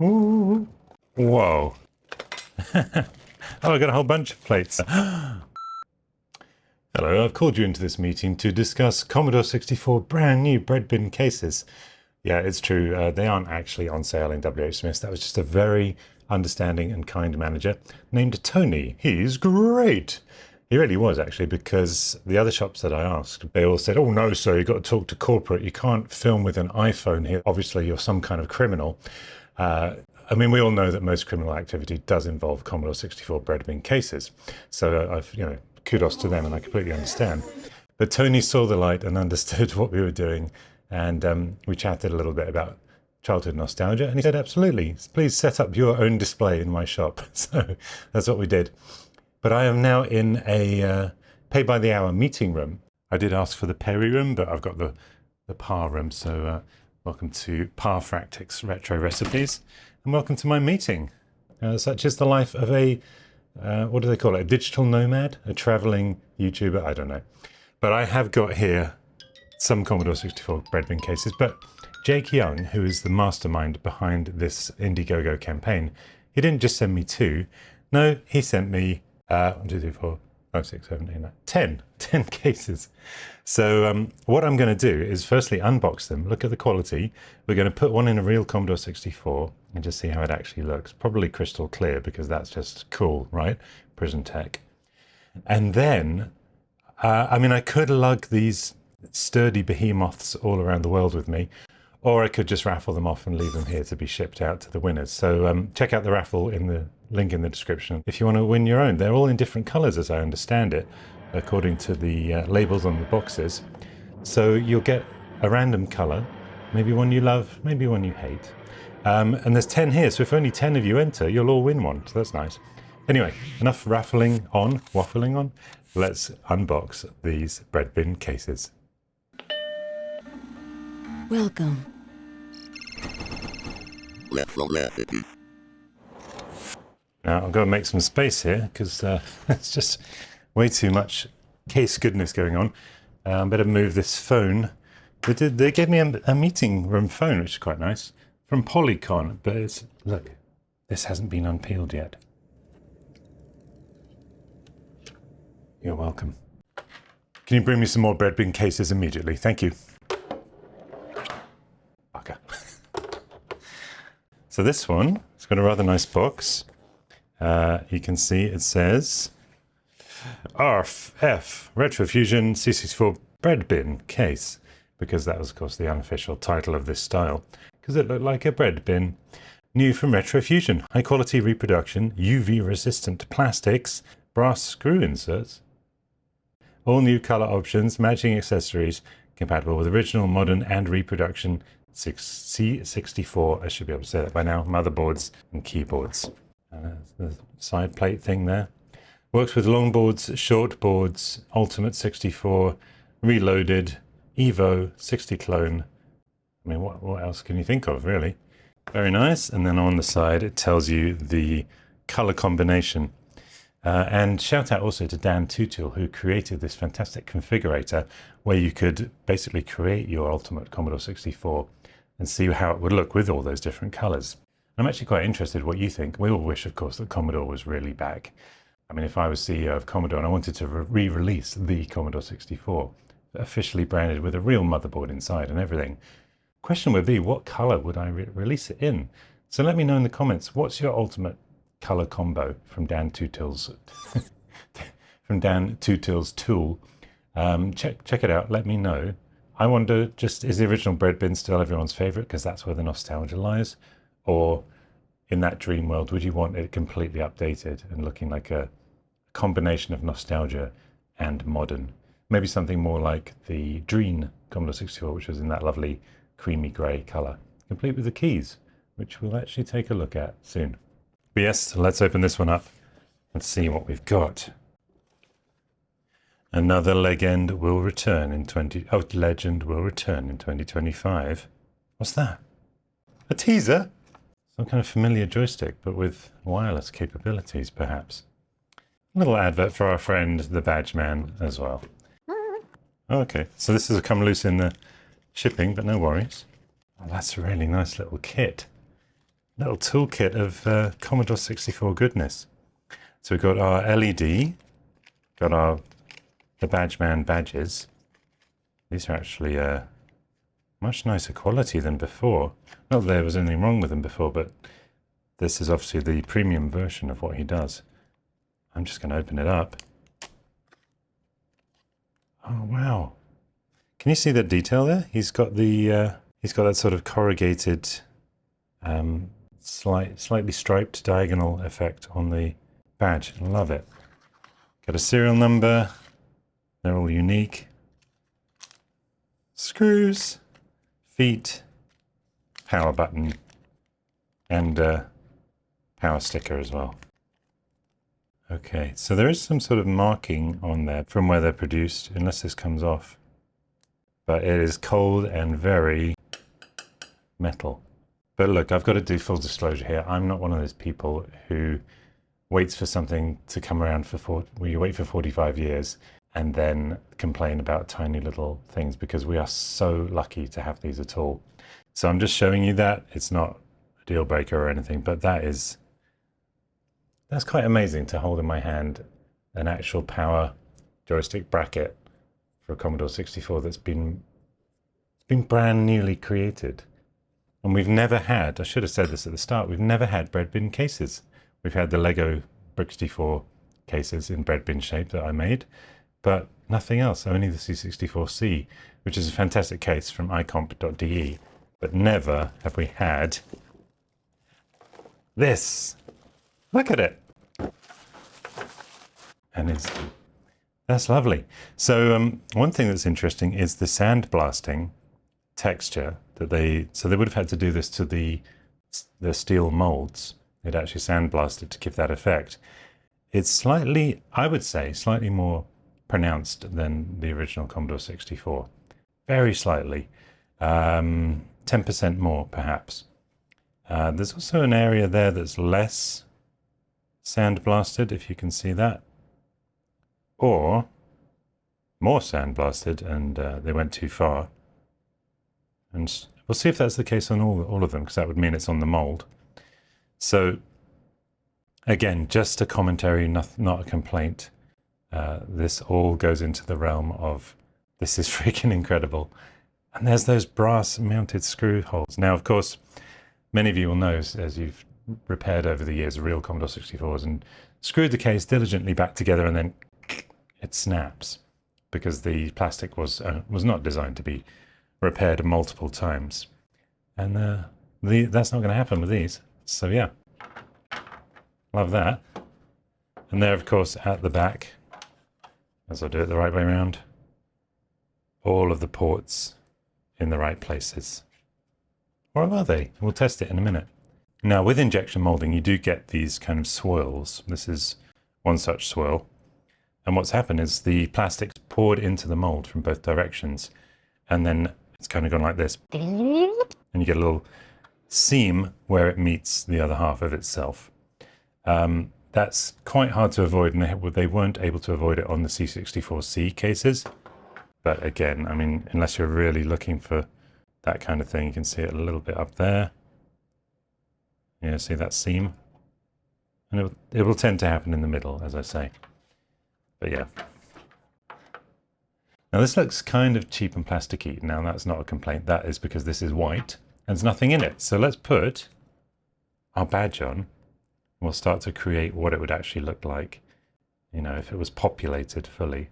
Ooh. Whoa. Oh, I got a whole bunch of plates. Hello, I've called you into this meeting to discuss Commodore 64 brand new breadbin cases. Yeah, it's true. They aren't actually on sale in WH Smith's. That was just a very understanding and kind manager named Tony. He's great. He really was, actually, because the other shops that I asked, they all said, oh, no, sir, you've got to talk to corporate. You can't film with an iPhone here. Obviously, you're some kind of criminal. I mean, we all know that most criminal activity does involve Commodore 64 breadbin cases. So kudos to them, and I completely understand. But Tony saw the light and understood what we were doing, and we chatted a little bit about childhood nostalgia, and he said, absolutely, please set up your own display in my shop. So that's what we did. But I am now in a pay-by-the-hour meeting room. I did ask for the Peri room, but I've got the PAR room, so welcome to PERIFAX Retro Recipes, and welcome to my meeting. Such is the life of a what do they call it? A digital nomad? A traveling YouTuber? I don't know. But I have got here some Commodore 64 breadbin cases. But Jake Young, who is the mastermind behind this Indiegogo campaign, he didn't just send me 2. No, he sent me 1, 2, 3, 4, 5, 6, 7, 8, 9, 10 cases. So what I'm going to do is firstly unbox them, look at the quality. We're going to put one in a real Commodore 64 and just see how it actually looks. Probably crystal clear because that's just cool, right? Prison tech. And then, I mean, I could lug these sturdy behemoths all around the world with me, or I could just raffle them off and leave them here to be shipped out to the winners. So check out the raffle in the link in the description if you want to win your own. They're all in different colors as I understand it, according to the labels on the boxes. So you'll get a random color, maybe one you love, maybe one you hate. And there's 10 here, so if only 10 of you enter, you'll all win one, so that's nice. Anyway, enough waffling on. Let's unbox these breadbin cases. Welcome. Now, I'm going to make some space here, because it's just way too much case goodness going on. I better move this phone. They gave me a meeting room phone, which is quite nice, from Polycon, but it's, look, this hasn't been unpeeled yet. You're welcome. Can you bring me some more breadbin cases immediately? Thank you. Okay. So this one, it's got a rather nice box. You can see it says RF Retrofusion C64 breadbin case, because that was, of course, the unofficial title of this style, because it looked like a bread bin. New from Retrofusion, high quality reproduction, UV resistant plastics, brass screw inserts, all new color options, matching accessories, compatible with original, modern and reproduction C64, I should be able to say that by now, motherboards and keyboards. The side plate thing there. Works with long boards, short boards, Ultimate 64, Reloaded, Evo, 60 clone. I mean, what else can you think of, really? Very nice. And then on the side, it tells you the color combination. And shout out also to Dan Tutul, who created this fantastic configurator where you could basically create your Ultimate Commodore 64 and see how it would look with all those different colors. I'm actually quite interested what you think. We all wish, of course, that Commodore was really back. I mean, if I was CEO of Commodore and I wanted to re-release the Commodore 64, officially branded with a real motherboard inside and everything, question would be, what color would I release it in? So let me know in the comments, what's your ultimate color combo from Dan Tutul's tool? Check it out. Let me know. I wonder, just is the original breadbin still everyone's favorite because that's where the nostalgia lies, or in that dream world would you want it completely updated and looking like a combination of nostalgia and modern? Maybe something more like the Dream Commodore 64, which was in that lovely creamy grey color, complete with the keys, which we'll actually take a look at soon. But yes, let's open this one up and see what we've got. Another legend will return in 2025. What's that? A teaser? Some kind of familiar joystick, but with wireless capabilities, perhaps. A little advert for our friend, the Badge Man, as well. Okay, so this has come loose in the shipping, but no worries. Oh, that's a really nice little kit. little toolkit of Commodore 64 goodness. So we've got our LED, got the Badgeman badges. These are actually much nicer quality than before. Not that there was anything wrong with them before, but this is obviously the premium version of what he does. I'm just going to open it up. Oh wow! Can you see the detail there? He's got the he's got that sort of corrugated, slightly striped diagonal effect on the badge. I love it. Got a serial number. They're all unique. Screws, feet, power button, and power sticker as well. Okay, so there is some sort of marking on there from where they're produced, unless this comes off. But it is cold and very metal. But look, I've got to do full disclosure here. I'm not one of those people who waits for something to come around where you wait for 45 years and then complain about tiny little things, because we are so lucky to have these at all. So I'm just showing you that. It's not a deal breaker or anything, but that's quite amazing to hold in my hand an actual power joystick bracket for a Commodore 64 that's been brand newly created. And we've never had, I should have said this at the start, we've never had breadbin cases. We've had the Lego Brick64 cases in breadbin shape that I made, but nothing else, only the C64C, which is a fantastic case from icomp.de, but never have we had this. Look at it. And that's lovely. So one thing that's interesting is the sandblasting texture that they would have had to do this to the steel molds. They'd actually sandblasted to give that effect. It's slightly, I would say, slightly more pronounced than the original Commodore 64. Very slightly. 10% more, perhaps. There's also an area there that's less sandblasted, if you can see that. Or more sandblasted, and they went too far. And we'll see if that's the case on all of them, because that would mean it's on the mold. So again, just a commentary, not a complaint. This all goes into the realm of, this is freaking incredible. And there's those brass mounted screw holes. Now, of course, many of you will know, as you've repaired over the years real Commodore 64s and screwed the case diligently back together, and then it snaps because the plastic was not designed to be repaired multiple times. And that's not going to happen with these. So yeah, love that. And there, of course, at the back, as I do it the right way around, all of the ports in the right places. Or are they? We'll test it in a minute. Now, with injection molding, you do get these kind of swirls. This is one such swirl. And what's happened is the plastic's poured into the mold from both directions, and then it's kind of gone like this. And you get a little seam where it meets the other half of itself. That's quite hard to avoid, and they weren't able to avoid it on the C64C cases. But again, I mean, unless you're really looking for that kind of thing, you can see it a little bit up there. Yeah, see that seam? And it will tend to happen in the middle, as I say. But yeah. Now this looks kind of cheap and plasticky. Now that's not a complaint. That is because this is white and there's nothing in it. So let's put our badge on. We'll start to create what it would actually look like, you know, if it was populated fully.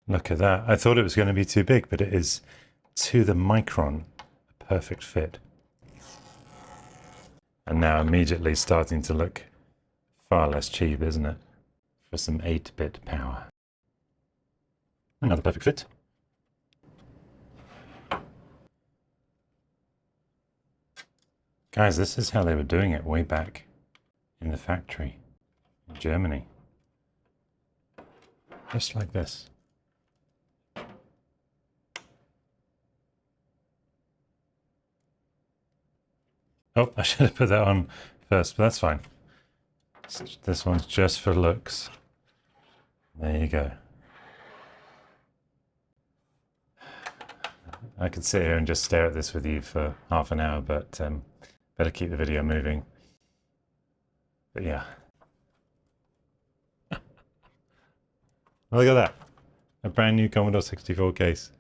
Look at that. I thought it was going to be too big, but it is to the micron a perfect fit. And now immediately starting to look far less cheap, isn't it? For some 8-bit power. Another perfect fit. Guys, this is how they were doing it way back in the factory in Germany. Just like this. Oh, I should have put that on first, but that's fine. This one's just for looks. There you go. I could sit here and just stare at this with you for half an hour, but better keep the video moving. But yeah. Look at that. A brand new Commodore 64 case.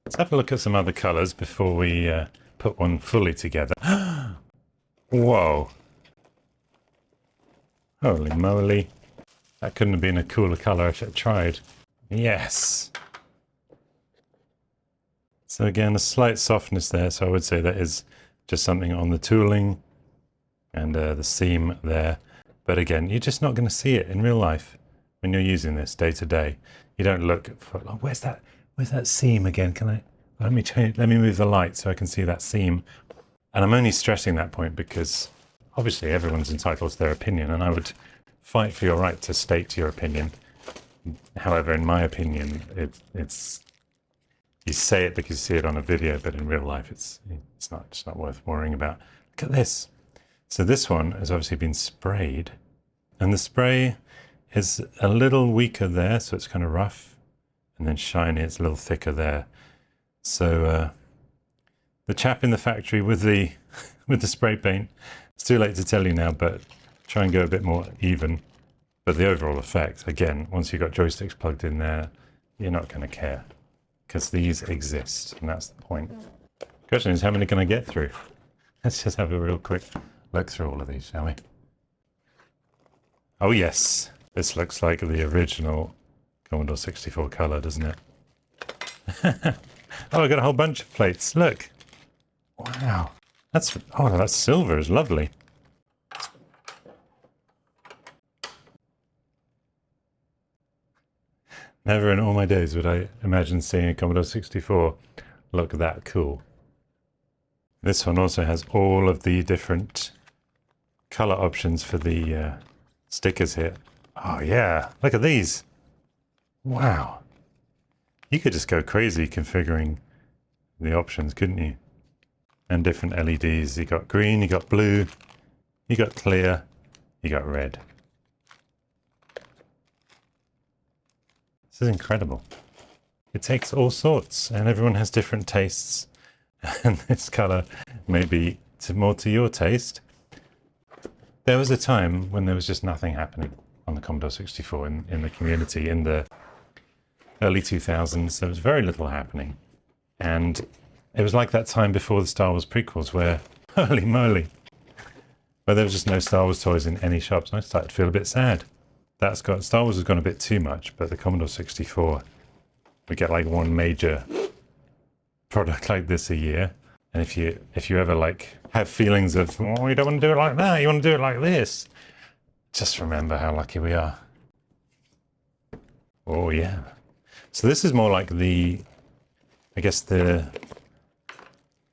Let's have a look at some other colors before we put one fully together. Whoa. Holy moly. That couldn't have been a cooler color if it tried. Yes. So again, a slight softness there. So I would say that is just something on the tooling and the seam there. But again, you're just not going to see it in real life when you're using this day to day. You don't look for, oh, where's that seam again? Can I, let me move the light so I can see that seam. And I'm only stressing that point because obviously everyone's entitled to their opinion, and I would fight for your right to state your opinion. However, in my opinion, it's you say it because you see it on a video, but in real life, it's not worth worrying about. Look at this. So this one has obviously been sprayed, and the spray is a little weaker there, so it's kind of rough, and then shiny. It's a little thicker there. So the chap in the factory with the with the spray paint, it's too late to tell you now, but try and go a bit more even. But the overall effect, again, once you've got joysticks plugged in there, you're not going to care because these exist, and that's the point. The question is, how many can I get through? Let's just have a real quick look through all of these, shall we? Oh yes, this looks like the original Commodore 64 color, doesn't it? Oh, I got a whole bunch of plates. Look. Wow. That silver is lovely. Never in all my days would I imagine seeing a Commodore 64 look that cool. This one also has all of the different color options for the stickers here. Oh yeah, look at these. Wow. You could just go crazy configuring the options, couldn't you? And different LEDs. You got green, you got blue, you got clear, you got red. This is incredible. It takes all sorts, and everyone has different tastes. And this color may be more to your taste. There was a time when there was just nothing happening on the Commodore 64 in the community in the early 2000s. There was very little happening. And it was like that time before the Star Wars prequels where, holy moly, where there was just no Star Wars toys in any shops. And I started to feel a bit sad. Star Wars has gone a bit too much, but the Commodore 64, we get like one major product like this a year. And if you ever like have feelings of, oh, you don't want to do it like that, you want to do it like this, just remember how lucky we are. Oh yeah. So this is more like I guess the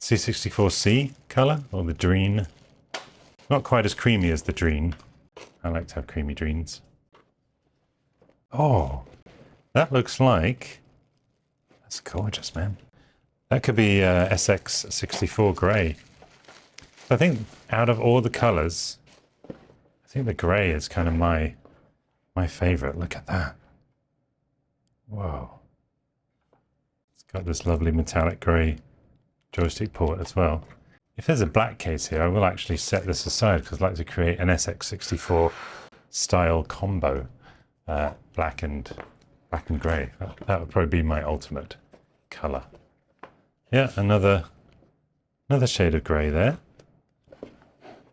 C64C color, or the Dreen. Not quite as creamy as the Dreen. I like to have creamy Dreens. Oh, that looks like, that's gorgeous, man. That could be SX64 gray. I think out of all the colors, I think the gray is kind of my favorite. Look at that. Whoa. It's got this lovely metallic gray joystick port as well. If there's a black case here, I will actually set this aside because I'd like to create an SX64 style combo, black and gray. That would probably be my ultimate color. Yeah, another shade of gray there.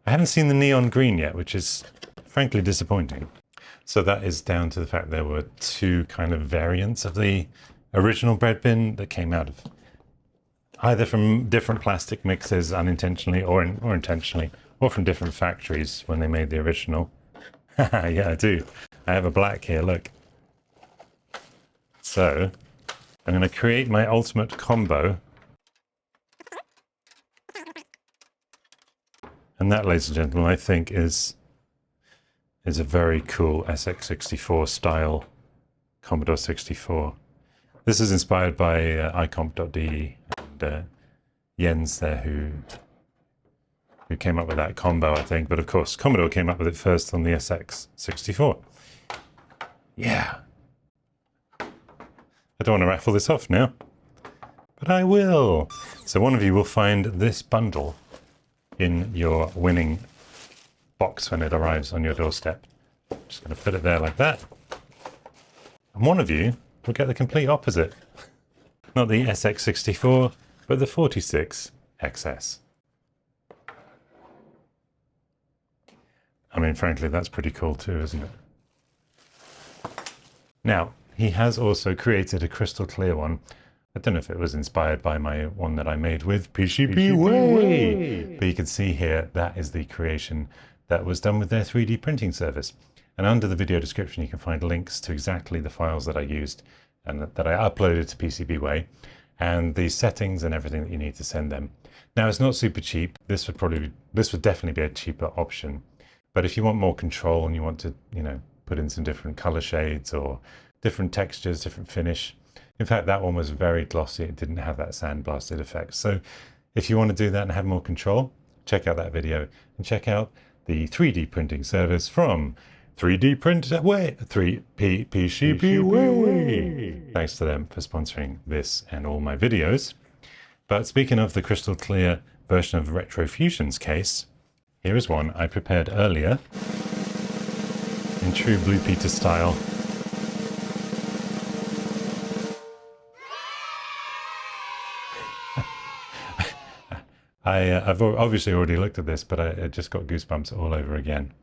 I haven't seen the neon green yet, which is frankly disappointing. So that is down to the fact there were two kind of variants of the original breadbin that came out of either from different plastic mixes unintentionally or intentionally, or from different factories when they made the original. Yeah, I do. I have a black here, look. So I'm going to create my ultimate combo. And that, ladies and gentlemen, I think is a very cool SX64 style Commodore 64. This is inspired by icomp.de and Jens there, who came up with that combo, I think. But of course, Commodore came up with it first on the SX64. Yeah. I I don't want to raffle this off now, but I will. So one of you will find this bundle in your winning box when it arrives on your doorstep. Just going to put it there like that. And one of you will get the complete opposite. Not the SX64, but the 46XS. I mean, frankly, that's pretty cool too, isn't it? Now, he has also created a crystal clear one. I don't know if it was inspired by my one that I made with PCBWay. But you can see here, that is the creation that was done with their 3D printing service. And under the video description, you can find links to exactly the files that I used and that I uploaded to PCBWay, and the settings and everything that you need to send them. Now, it's not super cheap. This would definitely be a cheaper option. But if you want more control and you want to, put in some different color shades or different textures, different finish. In fact, that one was very glossy. It didn't have that sandblasted effect. So if you want to do that and have more control, check out that video and check out the 3D printing service from PCBWay. Thanks to them for sponsoring this and all my videos. But speaking of the crystal clear version of Retrofusion's case, here is one I prepared earlier in true Blue Peter style. I've obviously already looked at this, but I just got goosebumps all over again.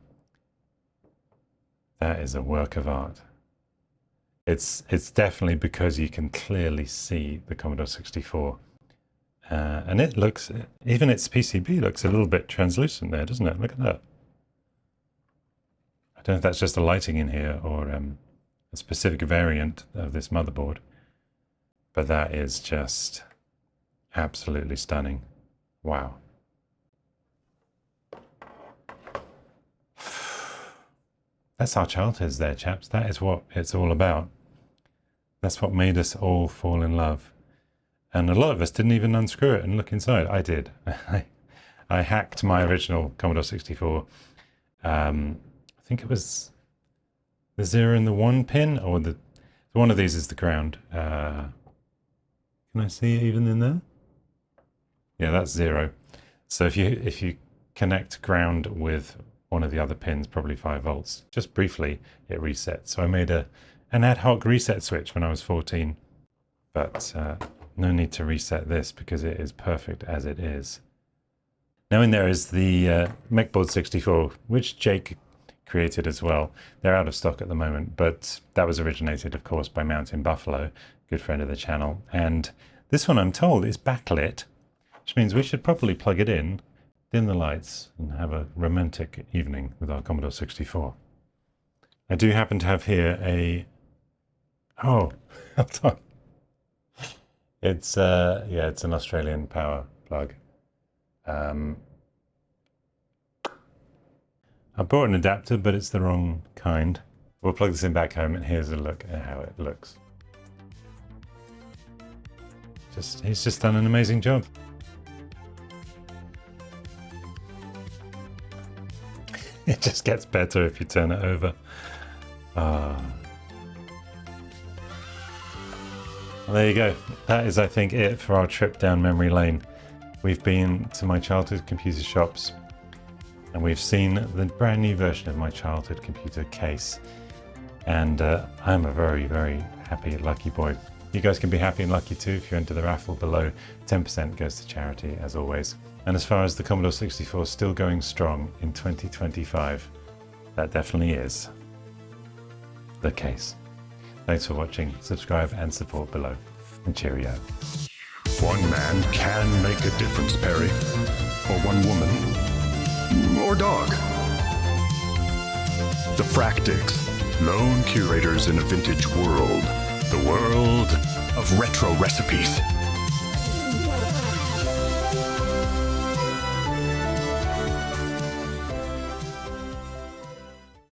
That is a work of art. It's definitely because you can clearly see the Commodore 64. And it looks, even its PCB looks a little bit translucent there, doesn't it? Look at that. I don't know if that's just the lighting in here or a specific variant of this motherboard, but that is just absolutely stunning. Wow. That's our childhoods there, chaps. That is what it's all about. That's what made us all fall in love. And a lot of us didn't even unscrew it and look inside. I did. I hacked my original Commodore 64. I think it was the 0 and the 1 pin, or one of these is the ground. Can I see it even in there? Yeah, that's 0. So if you connect ground with one of the other pins, probably 5 volts, just briefly it resets. So I made an ad hoc reset switch when I was 14, but no need to reset this because it is perfect as it is. Now in there is the MechBoard 64, which Jake created as well. They're out of stock at the moment, but that was originated, of course, by Mountain Buffalo, good friend of the channel. And this one, I'm told, is backlit, which means we should probably plug it in, dim the lights, and have a romantic evening with our Commodore 64. I do happen to have here a... Oh, hold on. It's it's an Australian power plug. I bought an adapter, but it's the wrong kind. We'll plug this in back home, and here's a look at how it looks. He's just done an amazing job. It just gets better if you turn it over. Well, there you go. That is, I think, it for our trip down memory lane. We've been to my childhood computer shops, and we've seen the brand new version of my childhood computer case. And I'm a very, very happy, lucky boy. You guys can be happy and lucky too if you enter the raffle below. 10% goes to charity, as always. And as far as the Commodore 64 still going strong in 2025, that definitely is the case. Thanks for watching. Subscribe and support below. And cheerio. One man can make a difference, Perry. Or one woman. Or dog. The Fractics, lone curators in a vintage world. The world of retro recipes.